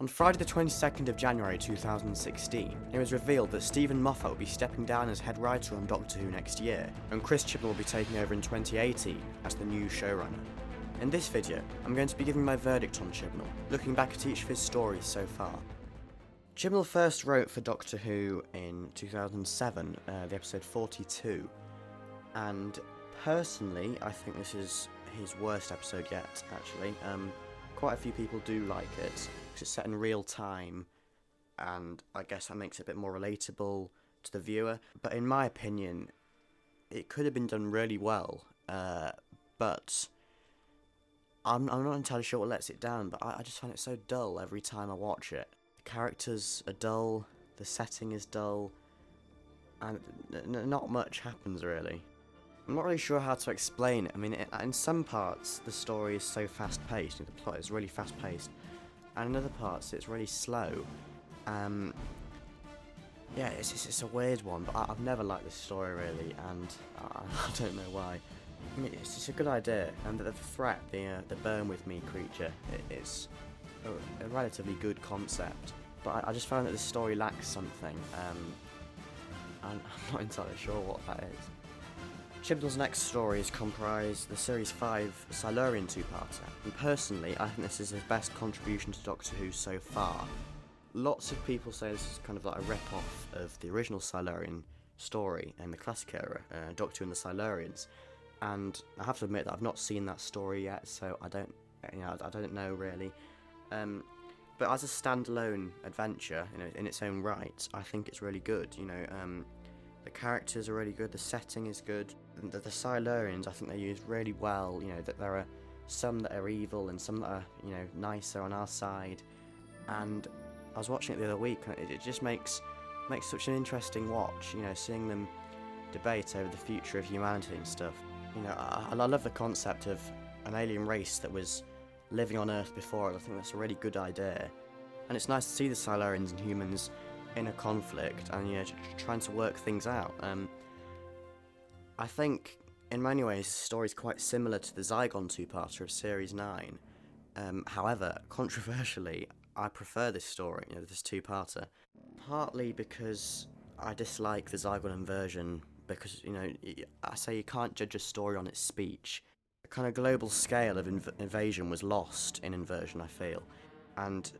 On Friday the 22nd of January 2016, it was revealed that Stephen Moffat will be stepping down as head writer on Doctor Who next year, and Chris Chibnall will be taking over in 2018 as the new showrunner. In this video, I'm going to be giving my verdict on Chibnall, looking back at each of his stories so far. Chibnall first wrote for Doctor Who in 2007, the episode 42, and personally, I think this is his worst episode yet, actually. Quite a few people do like it, because it's set in real time, and I guess that makes it a bit more relatable to the viewer. But in my opinion, it could have been done really well, but I'm not entirely sure what lets it down, but I just find it so dull every time I watch it. The characters are dull, the setting is dull, and not much happens really. I'm not really sure how to explain it. I mean, in some parts, the story is so fast-paced, the plot is really fast-paced, and in other parts, it's really slow. Yeah, it's a weird one, but I've never liked this story, really, and I don't know why. I mean, it's a good idea, and the threat, the burn with me creature, it's a relatively good concept, but I just found that the story lacks something, and I'm not entirely sure what that is. Chibnall's next stories comprise the Series 5 Silurian two-parter, and personally, I think this is his best contribution to Doctor Who so far. Lots of people say this is kind of like a rip-off of the original Silurian story in the classic era, Doctor Who and the Silurians, and I have to admit that I've not seen that story yet, so I don't know really. But as a standalone adventure, in its own right, I think it's really good. The characters are really good, the setting is good. The Silurians, I think they're used really well, that there are some that are evil and some that are, nicer on our side. And I was watching it the other week, and it just makes such an interesting watch, seeing them debate over the future of humanity and stuff. I love the concept of an alien race that was living on Earth before. I think that's a really good idea. And it's nice to see the Silurians and humans in a conflict and trying to work things out. I think in many ways the story's quite similar to the Zygon two-parter of Series 9. However, controversially, I prefer this story, this two-parter, partly because I dislike the Zygon inversion, because I say you can't judge a story on its speech. The kind of global scale of invasion was lost in inversion, I feel, and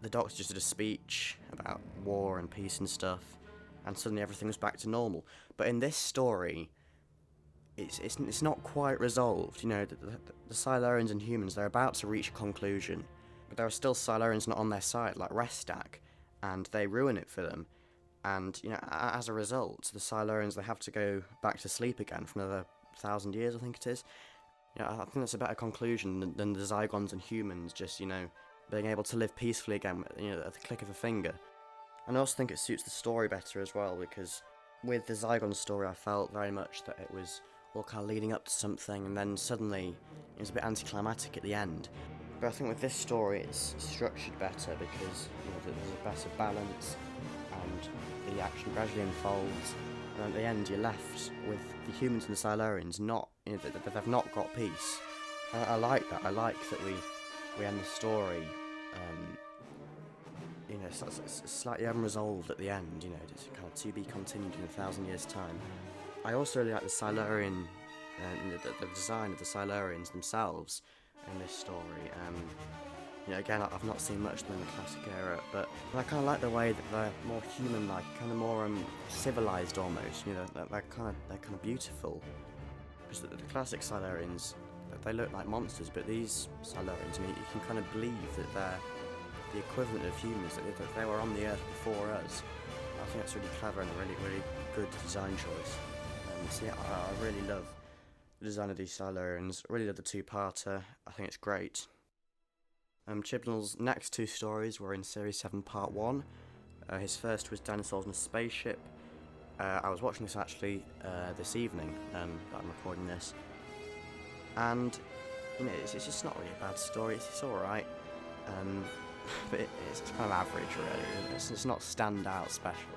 the Doctor just did a speech about war and peace and stuff, and suddenly everything was back to normal. But in this story, it's not quite resolved. The Silurians and humans, they're about to reach a conclusion, but there are still Silurians not on their side, like Restak, and they ruin it for them. And as a result, the Silurians, they have to go back to sleep again for another 1,000 years, I think it is. I think that's a better conclusion than the Zygons and humans just being able to live peacefully again, at the click of a finger. And I also think it suits the story better as well, because with the Zygon story, I felt very much that it was all kind of leading up to something, and then suddenly it was a bit anticlimactic at the end. But I think with this story, it's structured better because there's a better balance, and the action gradually unfolds, and at the end you're left with the humans and the Silurians that they've not got peace. I like that. I like that we end the story, it's slightly unresolved at the end, it's kind of to be continued in 1,000 years' time. I also really like the Silurian, the design of the Silurians themselves in this story. Again, I've not seen much of them in the classic era, but I kind of like the way that they're more human-like, kind of more civilized almost. They're kind of beautiful. Because the classic Silurians, they look like monsters, but these Silurians, you can kind of believe that they're the equivalent of humans, that they were on the Earth before us. I think that's really clever and a really, really good design choice. So yeah, I really love the design of these Silurians. I really love the two-parter. I think it's great. Chibnall's next two stories were in Series 7 Part 1. His first was Dinosaurs in a Spaceship. I was watching this actually this evening that I'm recording this. And, it's just not really a bad story. It's alright. But it's kind of average, really. It's not stand-out special.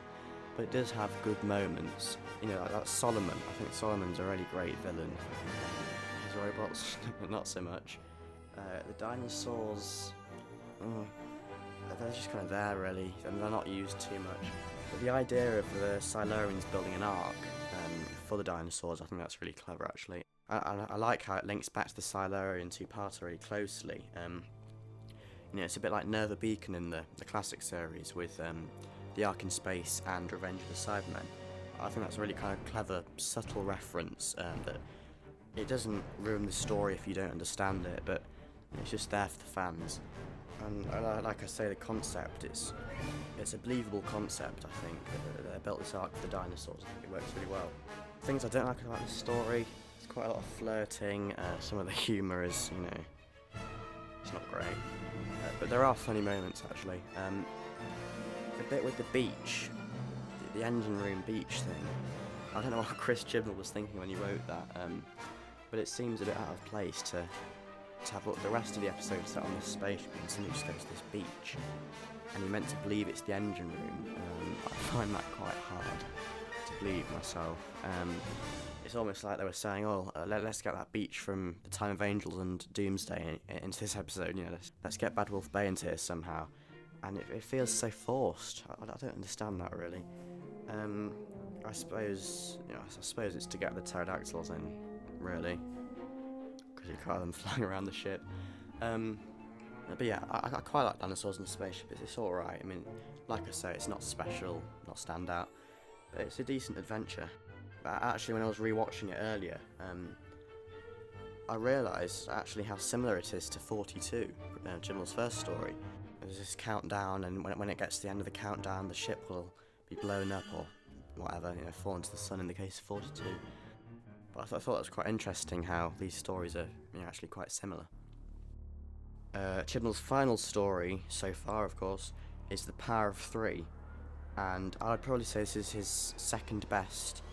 But it does have good moments. Like Solomon. I think Solomon's a really great villain. His robots, not so much. The dinosaurs, they're just kind of there really, and they're not used too much. But the idea of the Silurians building an ark for the dinosaurs, I think that's really clever actually. I like how it links back to the Silurian two-parter really closely. It's a bit like Nerva Beacon in the classic series with the Ark in Space and Revenge of the Cybermen. I think that's a really kind of clever, subtle reference that it doesn't ruin the story if you don't understand it, but it's just there for the fans. And like I say, the concept, it's a believable concept, I think. They built this ark for the dinosaurs. I think it works really well. Things I don't like about the story, there's quite a lot of flirting. Some of the humour is, it's not great. But there are funny moments, actually. The bit with the beach, the engine room beach thing, I don't know what Chris Chibnall was thinking when he wrote that, but it seems a bit out of place to have the rest of the episode set on this spaceship and suddenly just goes to this beach. And you're meant to believe it's the engine room. I find that quite hard to believe myself. It's almost like they were saying, let's get that beach from the Time of Angels and Doomsday into this episode, let's get Bad Wolf Bay into here somehow. And it feels so forced. I don't understand that really. I suppose it's to get the pterodactyls in, really, because you can't have them flying around the ship. But yeah, I quite like dinosaurs in the spaceship. It's alright. I mean, like I say, it's not special, not standout, but it's a decent adventure. But actually, when I was rewatching it earlier, I realised actually how similar it is to 42, Chibnall's first story. There's this countdown, and when it gets to the end of the countdown, the ship will be blown up or whatever, fall into the sun in the case of 42. But I thought it was quite interesting how these stories are actually quite similar. Chibnall's final story so far, of course, is The Power of Three, and I'd probably say this is his second best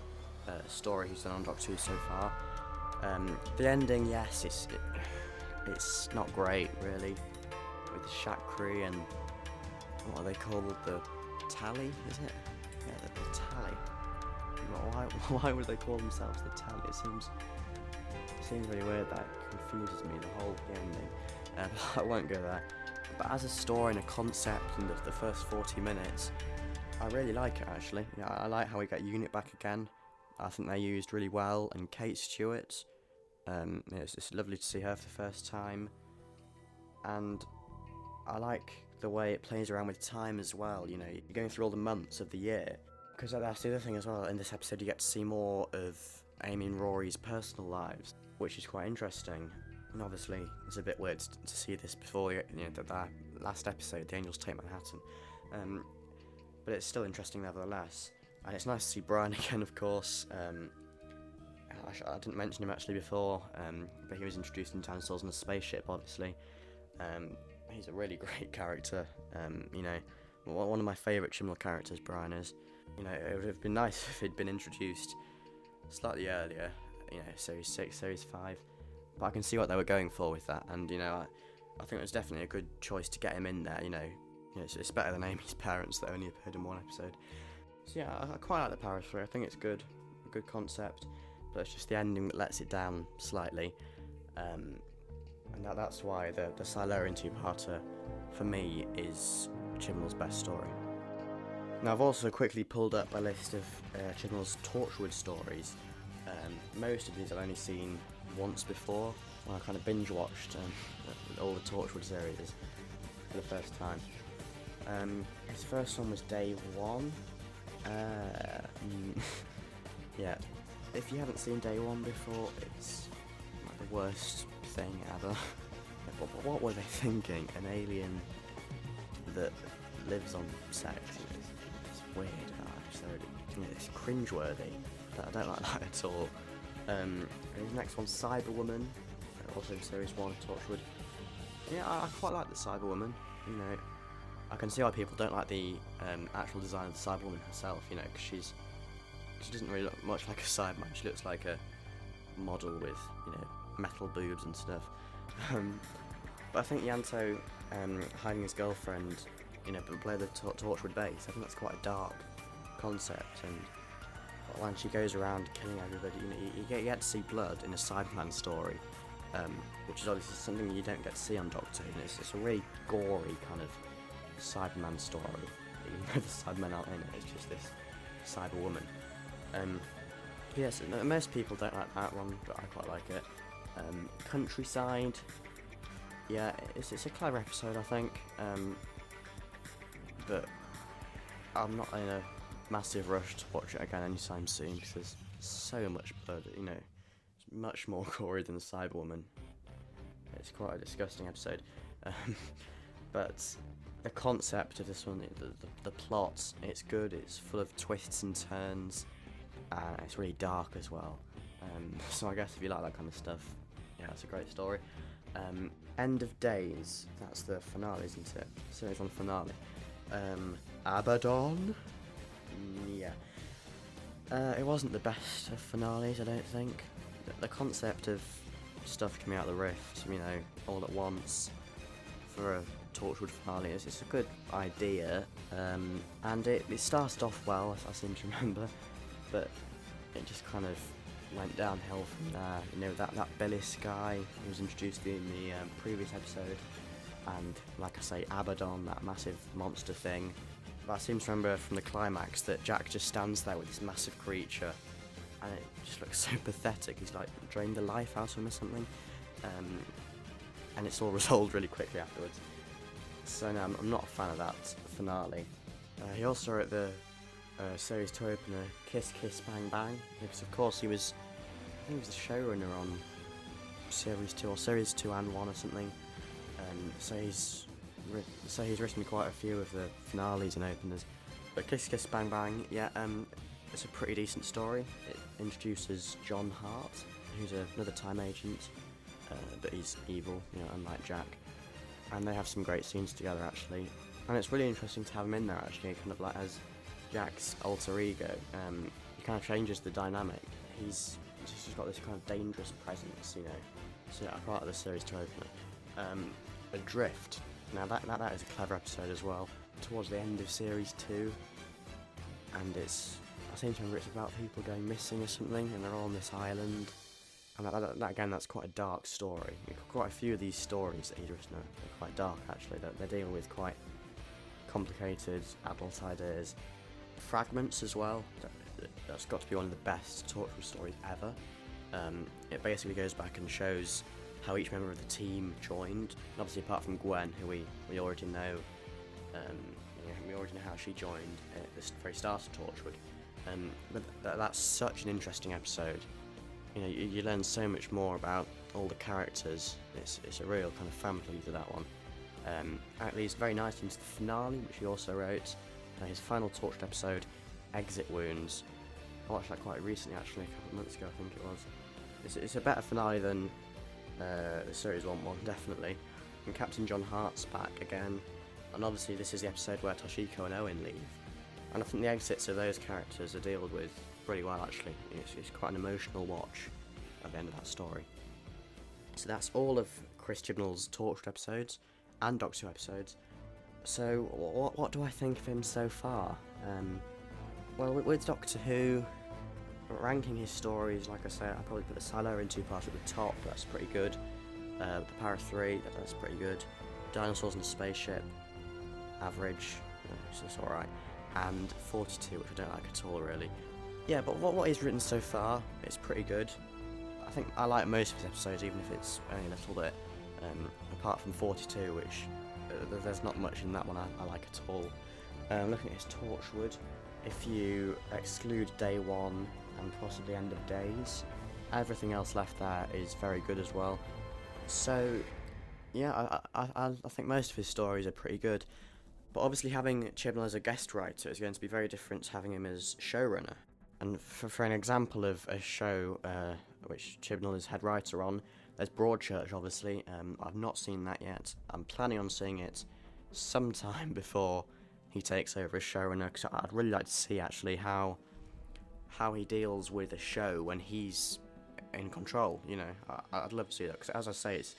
story he's done on Doctor Who so far. The ending, yes, it's not great really, with the Shack crew and what are they called, the Tally, is it? Yeah, the Tally. Why would they call themselves the Tally? It seems really weird. That confuses me, the whole ending. I won't go there. But as a story and a concept in the first 40 minutes, I really like it actually. I like how we get Unit back again. I think they're used really well, and Kate Stewart. It's lovely to see her for the first time, and I like the way it plays around with time as well. You're going through all the months of the year, because that's the other thing as well. In this episode, you get to see more of Amy and Rory's personal lives, which is quite interesting. And obviously, it's a bit weird to see this before that last episode, The Angels Take Manhattan. But it's still interesting nevertheless. And it's nice to see Brian again, of course. I didn't mention him actually before, but he was introduced in Dinosaurs on a Spaceship, obviously. He's a really great character. One of my favourite Chibnall characters, Brian is. It would have been nice if he'd been introduced slightly earlier, Series 6, Series 5. But I can see what they were going for with that, and I think it was definitely a good choice to get him in there. It's better than Amy's parents that only appeared in one episode. So yeah, I quite like The Power of Three. I think it's good, a good concept, but it's just the ending that lets it down slightly. And that's why the Silurian two-parter, for me, is Chibnall's best story. Now, I've also quickly pulled up a list of Chibnall's Torchwood stories. Most of these I've only seen once before, when I kind of binge-watched all the Torchwood series for the first time. His first one was Day One. Yeah, if you haven't seen Day One before, it's like the worst thing ever. What were they thinking? An alien that lives on sex? It's weird. It's cringeworthy. I don't like that at all. And his next one's Cyberwoman, also in Series 1 of Torchwood. Yeah, I quite like the Cyberwoman. I can see why people don't like the actual design of the Cyberwoman herself. Because she doesn't really look much like a Cyberman. She looks like a model with metal boobs and stuff. But I think Yanto hiding his girlfriend, below the Torchwood base, I think that's quite a dark concept. And when she goes around killing everybody, you get to see blood in a Cyberman story, which is obviously something you don't get to see on Doctor Who. It's a really gory kind of Cyberman story, even though the Cybermen aren't in it, it's just this cyber woman. Yes, most people don't like that one, but I quite like it. Countryside, yeah, it's a clever episode, I think, but I'm not in a massive rush to watch it again anytime soon, because there's so much blood, you know, it's much more gory than the Cyberwoman. It's quite a disgusting episode, but the concept of this one, the plot, it's good, it's full of twists and turns, and it's really dark as well, so I guess if you like that kind of stuff, yeah, it's a great story. End of Days, that's the finale, isn't it? Series 1 finale. Abaddon? Yeah. It wasn't the best of finales, I don't think. The concept of stuff coming out of the rift, you know, all at once for a Torchwood finale it's a good idea, and it started off well, I seem to remember, but it just kind of went downhill from there. You know, that Billis guy who was introduced in the previous episode, and like I say, Abaddon, that massive monster thing. But I seem to remember from the climax that Jack just stands there with this massive creature, and it just looks so pathetic. He's like drained the life out of him or something, and it's all resolved really quickly afterwards. So no, I'm not a fan of that finale. He also wrote the series 2 opener, Kiss Kiss Bang Bang, because of course I think he was the showrunner on series 2 or series 2 and 1 or something. So he's written quite a few of the finales and openers. But Kiss Kiss Bang Bang, yeah, it's a pretty decent story. It introduces John Hart, who's another time agent, but he's evil, you know, unlike Jack. And they have some great scenes together actually, and it's really interesting to have him in there actually, kind of like as Jack's alter ego. He kind of changes the dynamic. He's just got this kind of dangerous presence, you know. So yeah, part of the series 2 opener. Adrift. Now that is a clever episode as well. Towards the end of series 2, and I seem to remember it's about people going missing or something, and they're all on this island. And that again, that's quite a dark story. Quite a few of these stories that he's written are quite dark actually. They're dealing with quite complicated adult ideas. Fragments as well. That's got to be one of the best Torchwood stories ever. It basically goes back and shows how each member of the team joined. And obviously, apart from Gwen, who we already know, we already know how she joined at the very start of Torchwood. But that's such an interesting episode. You know, you learn so much more about all the characters. It's a real kind of family to that one. It leads very nicely into the finale, which he also wrote. His final Torchwood episode, Exit Wounds. I watched that quite recently, actually, a couple of months ago, I think it was. It's a better finale than the Series 1 one, definitely. And Captain John Hart's back again. And obviously this is the episode where Toshiko and Owen leave. And I think the exits of those characters are dealt with pretty well, actually. It's quite an emotional watch at the end of that story. So that's all of Chris Chibnall's Torchwood episodes and Doctor Who episodes. So what do I think of him so far? Well, with Doctor Who, ranking his stories, like I said, I'd probably put the Silurian two-part at the top. That's pretty good. The Para 3, that's pretty good. Dinosaurs in a Spaceship, average, it's alright. And 42, which I don't like at all, really. Yeah, but what he's written so far, it's pretty good. I think I like most of his episodes, even if it's only a little bit. Apart from 42, which there's not much in that one I like at all. Looking at his Torchwood, if you exclude Day 1 and possibly End of Days, everything else left there is very good as well. So, yeah, I think most of his stories are pretty good. But obviously having Chibnall as a guest writer is going to be very different to having him as showrunner. And for an example of a show which Chibnall is head writer on, there's Broadchurch, obviously. I've not seen that yet. I'm planning on seeing it sometime before he takes over as showrunner, because I'd really like to see actually how he deals with a show when he's in control. You know, I'd love to see that, because as I say, it's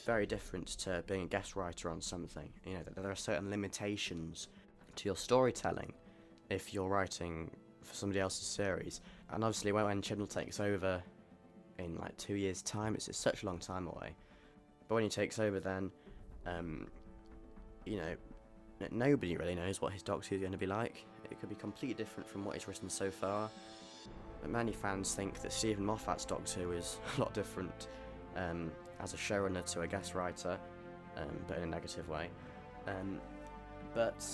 very different to being a guest writer on something. You know, there are certain limitations to your storytelling if you're writing for somebody else's series. And obviously when Chibnall takes over in like 2 years' time, it's such a long time away. But when he takes over then, you know, Nobody really knows what his Doctor Who is going to be like. It could be completely different from what he's written so far. But many fans think that Stephen Moffat's Doctor Who is a lot different as a showrunner to a guest writer, but in a negative way. But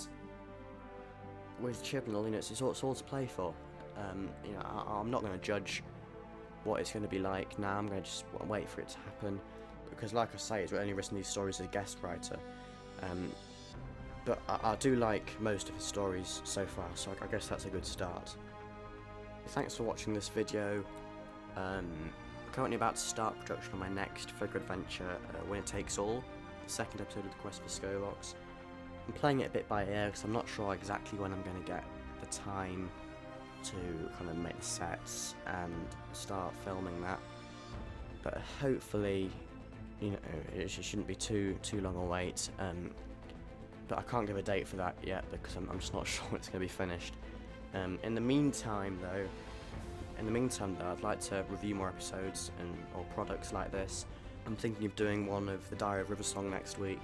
with Chibnall, it's all to play for. I'm not going to judge what it's going to be like now. I'm going to just wait for it to happen, because like I say, he's only written these stories as a guest writer. But I do like most of his stories so far, so I guess that's a good start. Thanks for watching this video. I'm currently about to start production on my next figure adventure, Winner Takes All, the second episode of the Quest for Scobox. I'm playing it a bit by ear because I'm not sure exactly when I'm going to get the time to kind of make the sets and start filming that. But hopefully, it shouldn't be too long a wait. But I can't give a date for that yet because I'm just not sure when it's going to be finished. In the meantime, though, I'd like to review more episodes or products like this. I'm thinking of doing one of the Diary of Riversong next week,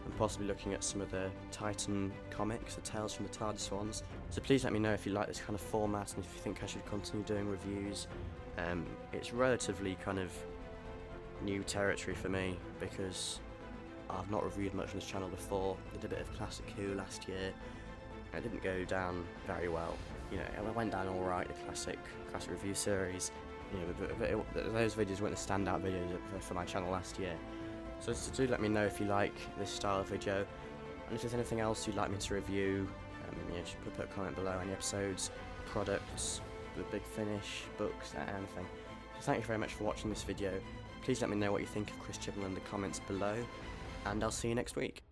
and possibly looking at some of the Titan comics, the Tales from the TARDIS ones. So please let me know if you like this kind of format and if you think I should continue doing reviews. It's relatively kind of new territory for me because I've not reviewed much on this channel before. I did a bit of Classic Who last year. It didn't go down very well. It went down alright, the classic review series. But those videos weren't the standout videos for my channel last year. So do let me know if you like this style of video, and if there's anything else you'd like me to review. Just put a comment below, any episodes, products, the Big Finish, books, anything. So thank you very much for watching this video. Please let me know what you think of Chris Chibnall in the comments below, and I'll see you next week.